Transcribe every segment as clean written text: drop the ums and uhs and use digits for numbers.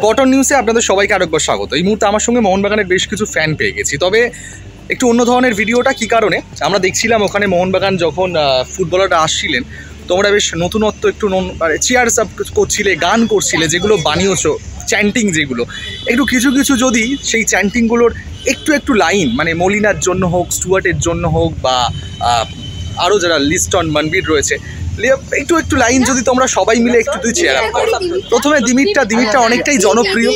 Cotton নিউজে আপনাদের সবাইকে আরেকবার স্বাগত। এই মুহূর্তে আমার সঙ্গে মোহনবাগানের বেশ কিছু ফ্যান পেয়ে গেছি, তবে একটু অন্য ধরনের ভিডিওটা কী কারণে আমরা দেখছিলাম ওখানে মোহনবাগান যখন ফুটবলাররা আসছিলেন, তোমরা বেশ নতুনত্ব একটু চিয়ার্স আপ করছিলে, গান করছিলে, যেগুলো বানিয়েছো চ্যান্টিং, যেগুলো একটু কিছু কিছু যদি সেই চ্যান্টিংগুলোর একটু লাইন মানে মলিনার জন্য হোক, স্টুয়ার্টের জন্য হোক, বা আরও যারা লিস্টন মনবীর রয়েছে, একটু লাইন যদি তোমরা সবাই মিলে একটু তুই চেয়ার আপ করো। প্রথমে দিমিরটা অনেকটাই জনপ্রিয়।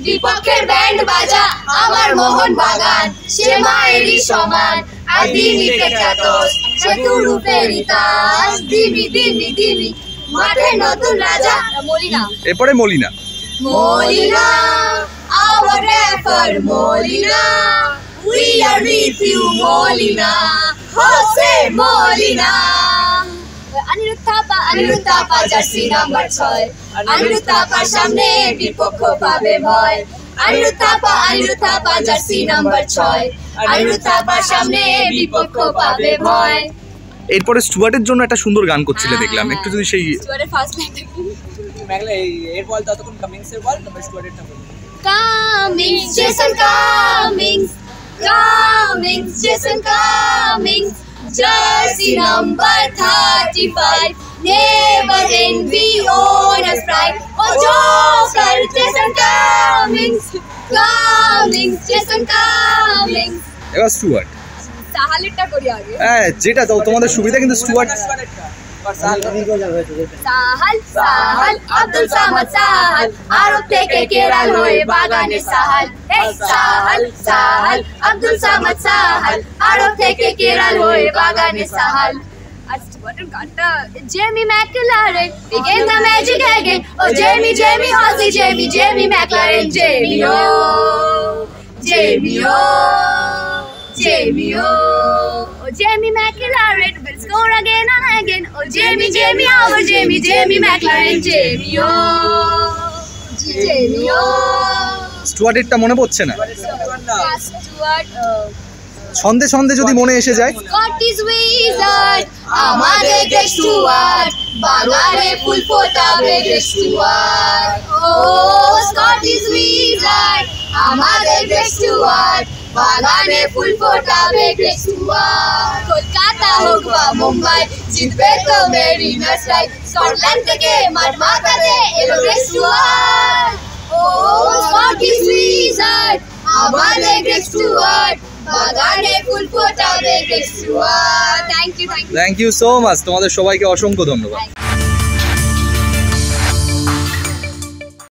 বিপক্ষের ব্যান্ড বাজা আমার মোহনবাগান, সে মায়েরই সমান আর দিমিকে খ্যাতস চতুরূপেরই তাস। দিমি দিমি দিমি মাঠে নতুন রাজা। মলিনা, এরপরে Malina our effort Molina, we are with you Molina, Jose Molina. Anirudh Thapa jersey number 6, Anirudh Thapaর সামনে বিপক্ষ পাবে ভয়। Anirudh Thapa jersey number 6, Anirudh Thapaর সামনে বিপক্ষ পাবে ভয়। এরপরে স্টুয়ার্টের জন্য একটা সুন্দর গান করছিলে দেখলাম, একটু যদি সেই স্টুয়ার্টের ফার্স্ট লাইনটা কি? মেঘলা এর বল ততক্ষণ কামিংসের বল, তবে স্টুয়ার্টেরটা বল। Cummings, Jason Cummings, Cummings, Jason Cummings, jersey number 35, never envy owner's pride. Oh, Joker, Jason Cummings, Cummings, Jason Cummings. এবার স্টুয়ার্ট সাহালেরটা করি আগে। হ্যাঁ, যেটা তোমাদের সুবিধা, কিন্তু স্টুয়ার্ট সাহাল আব্দুল সামাদ সাহাল, আরব থেকে কেরাল হয়ে বাগানে সাহাল। সাহাল আব্দুল সামাদ সাহাল, আরব থেকে কেরাল হয়ে বাগানে সাহাল। আর স্টুয়ার্টের গানটা Jamie McLaren, begin the magic again. Oh Jamie Hosey, Jamie McLaren, Jamie oh Jamie McLaren will score again and again. Oh Jamie our Jamie McLaren, Jamie স্টুয়ার্টেরটা মনে পড়ছে না, Stuart ছন্দে ছন্দে যদি মনে এসে যায়। Scottish wizard আমাদের গ্রেট স্টুয়ার্ট, বাগানে ফুল ফোটাবে গ্রেট স্টুয়ার্ট। ও Scottish wizard আমাদের গ্রেট স্টুয়ার্ট, বাগানে ফুল ফোটাবে গ্রেট স্টুয়ার্ট। কলকাতা হোক বা মুম্বাই, জিতবে তো মেরিনার্স রাইট। স্কটল্যান্ড থেকে মাঠ মাতাতে এলো গ্রেট স্টুয়ার্ট। ও Scottish wizard আমাদের গ্রেট স্টুয়ার্ট, বাগানে ফুল ফোটাবে great Stuart. Thank you thank you so much, তোমাদের সবাইকে অসংখ্য ধন্যবাদ।